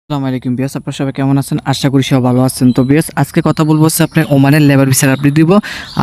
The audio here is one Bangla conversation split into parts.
আসসালামু আলাইকুম বিয়াস, আপনারা সবাই কেমন আছেন? আশা করি সবাই ভালো আছেন। তো বিয়াস, আজকে কথা বলবো হচ্ছে আপনার ওমানের লেবার ভিসার আপডেট দিব।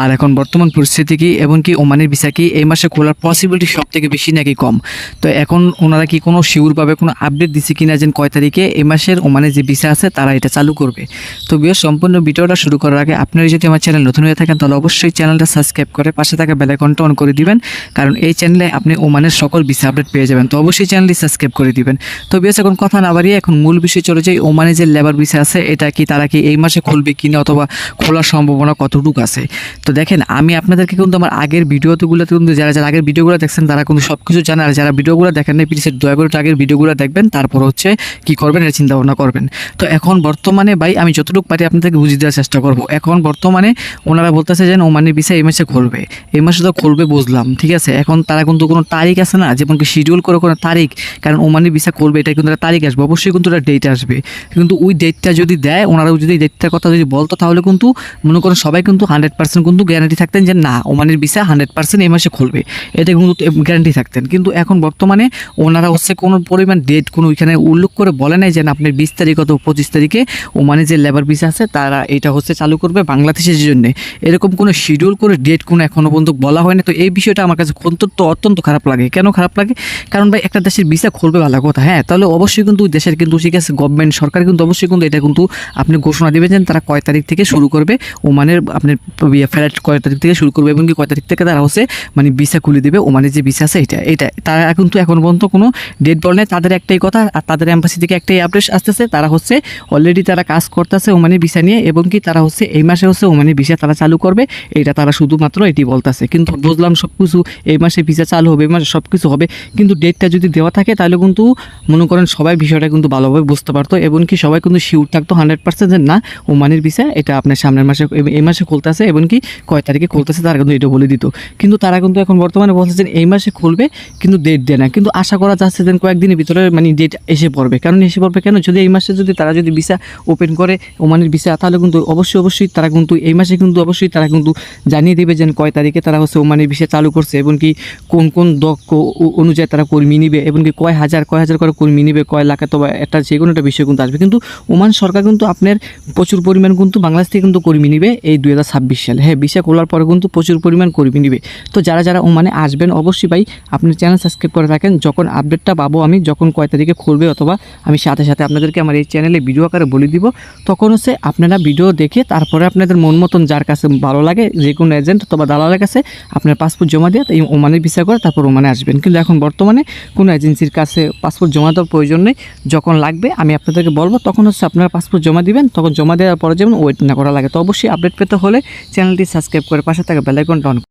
আর এখন বর্তমান পরিস্থিতি কি এবং কি ওমানের ভিসা কি এই মাসে খোলার পসিবিলিটি সব থেকে বেশি নাকি কম? তো এখন ওনারা কি কোনো শিওরভাবে কোনো আপডেট দিচ্ছে কিনা যে কয় তারিখে এই মাসের ওমানের যে ভিসা আছে তারা এটা চালু করবে। তো বিয়াস, সম্পূর্ণ ভিডিওটা শুরু করার আগে আপনারা যদি আমার চ্যানেল নতুন হয়ে থাকেন তাহলে অবশ্যই চ্যানেলটা সাবস্ক্রাইব করে পাশে থাকা বেল আইকনটা অন করে দিবেন, কারণ এই চ্যানেলে আপনি ওমানের সকল ভিসা আপডেট পেয়ে যাবেন। তো অবশ্যই চ্যানেলটি সাবস্ক্রাইব করে দিবেন। তো বিয়াস, এখন কথা না বাড়িয়ে এখন মূল বিষয় চলে যাই। ওমানে যে লেবার ভিসা আছে এটা কি তারা কি এই মাসে খুলবে কিনা অথবা খোলার সম্ভাবনা কতটুকু আছে? তো দেখেন, আমি আপনাদেরকে কিন্তু আমার আগের ভিডিওগুলোতে কিন্তু যারা যারা আগের ভিডিওগুলো দেখছেন তারা কিন্তু সব কিছু জানে। আর যারা ভিডিওগুলো দেখেন না প্লিজ দয়া করে আগের ভিডিওগুলো দেখবেন, তারপর হচ্ছে কি করবেন এটা চিন্তা ভাবনা করবেন। তো এখন বর্তমানে ভাই আমি যতটুকু পারি আপনাদেরকে বুঝিয়ে দেওয়ার চেষ্টা করব। এখন বর্তমানে ওনারা বলতেছে যে ওমানের ভিসা এই মাসে খুলবে, এই মাসে তো খুলবে বুঝলাম, ঠিক আছে। এখন তারা কিন্তু কোনো তারিখ আছে না, যেমন কি শিডিউল করে কোনো তারিখ, কারণ ওমানের ভিসা করবে এটা কিন্তু একটা তারিখ আসবে, অবশ্যই কিন্তু একটা ডেট আসবে। কিন্তু ওই ডেটটা যদি দেয়, ওনারাও যদি ডেটটার কথা যদি বলতো তাহলে কিন্তু মনে করেন সবাই কিন্তু 100% কিন্তু গ্যারান্টি থাকতেন যে না ওমানের ভিসা 100% এই মাসে খুলবে, এটা কিন্তু গ্যারান্টি থাকতেন। কিন্তু এখন বর্তমানে ওনারা হচ্ছে কোনো পরিমাণ ডেট কোনো ওইখানে উল্লেখ করে বলে নাই যে আপনার 20 তারিখ অথবা 25 তারিখে ওমানের যে লেবার ভিসা আছে তারা এটা হচ্ছে চালু করবে বাংলাদেশের জন্য। এরকম কোনো শিডিউল করে ডেট কোনো এখনও পর্যন্ত বলা হয়নি। তো এই বিষয়টা আমার কাছে অত্যন্ত খারাপ লাগে। কেন খারাপ লাগে? কারণ ভাই একটা দেশের ভিসা খুলবে ভালো কথা, হ্যাঁ, তাহলে অবশ্যই কিন্তু দেশের কিন্তু ঠিক আছে গভর্নমেন্ট সরকার কিন্তু অবশ্যই কিন্তু এটা কিন্তু আপনি ঘোষণা দেবেন যে তারা কয় তারিখ থেকে শুরু করবে ওমানের আপনার ফ্লাইট কয় তারিখ থেকে শুরু করবে এবং কি কয় তারিখ থেকে তারা হচ্ছে মানে ভিসা খুলে দেবে ওমানের যে ভিসা আছে এটা তারা কিন্তু এখন পর্যন্ত কোনো ডেট বলে নেই। তাদের একটাই কথা আর তাদের এম্বাসি থেকে একটাই আপডেট আসতেছে, তারা হচ্ছে অলরেডি তারা কাজ করতেছে ওমানের ভিসা নিয়ে এবং কি তারা হচ্ছে এই মাসে হচ্ছে ওমানের ভিসা তারা চালু করবে, এটা তারা শুধুমাত্র এটি বলতেছে। কিন্তু বুঝলাম সব কিছু এই মাসে ভিসা চালু হবে, এই মাসে সব কিছু হবে, কিন্তু ডেটটা যদি দেওয়া থাকে তাহলে কিন্তু মনে করেন সবাই বিষয়টা কিন্তু ভালোভাবে বুঝতে পারতো এবং কি সবাই কিন্তু শিওর থাকতো 100% যে না ওমানের ভিসা এটা আপনার সামনের মাসে এই মাসে খুলতেছে এবং কি কয় তারিখে খুলতেছে তারা কিন্তু এটা বলে দিত। কিন্তু তারা কিন্তু এখন বর্তমানে বলছে যে এই মাসে খুলবে কিন্তু ডেট দেয় না। কিন্তু আশা করা যাচ্ছে যে কয়েকদিনের ভিতরে মানে ডেট এসে পড়বে। কারণ এসে পড়বে কেন? যদি এই মাসে যদি তারা যদি ভিসা ওপেন করে ওমানের ভিসা তাহলে কিন্তু অবশ্যই তারা কিন্তু এই মাসে কিন্তু অবশ্যই তারা কিন্তু জানিয়ে দেবে যে কয় তারিখে তারা হচ্ছে ওমানের ভিসা চালু করছে এবং কি কোন দক্ষ অনুযায়ী তারা কর্মী নিবে এবং কি কয় হাজার করে কর্মী নিবে, কয় লাখ, অথবা একটা যে কোনো একটা বিষয় কিন্তু আসবে। কিন্তু ওমান সরকার কিন্তু আপনার প্রচুর পরিমাণ কিন্তু বাংলাদেশ থেকে কিন্তু কর্মী নিবে এই 2026 সালে, হ্যাঁ, ভিসা খোলার পরে কিন্তু প্রচুর পরিমাণ কর্মী নিবে। তো যারা ওমানে আসবেন অবশ্যই ভাই আপনার চ্যানেল সাবস্ক্রাইব করে রাখেন, যখন আপডেটটা পাবো আমি যখন কয় তারিখে খুলবে অথবা আমি সাথে সাথে আপনাদেরকে আমার এই চ্যানেলে ভিডিও আকারে বলে দিব, তখন হচ্ছে আপনারা ভিডিও দেখে তারপরে আপনাদের মন মতন যার কাছে ভালো লাগে যে কোনো এজেন্ট অথবা দালালের কাছে আপনার পাসপোর্ট জমা দিয়ে এই ওমানের ভিসা করে তারপর ওমানে আসবেন। কিন্তু এখন বর্তমানে কোনো এজেন্সির কাছে পাসপোর্ট জমা দেওয়ার প্রয়োজন নেই, যখন লাগবে আমি আপনাদেরকে বলবো তখন হচ্ছে আপনারা পাসপোর্ট জমা দিবেন, তখন জমা দেওয়ার পরে যেমন ওয়েট না করা লাগে। তো অবশ্যই আপডেট পেতে হলে চ্যানেলটি সাবস্ক্রাইব করে পাশে থাকা বেল আইকনটা অন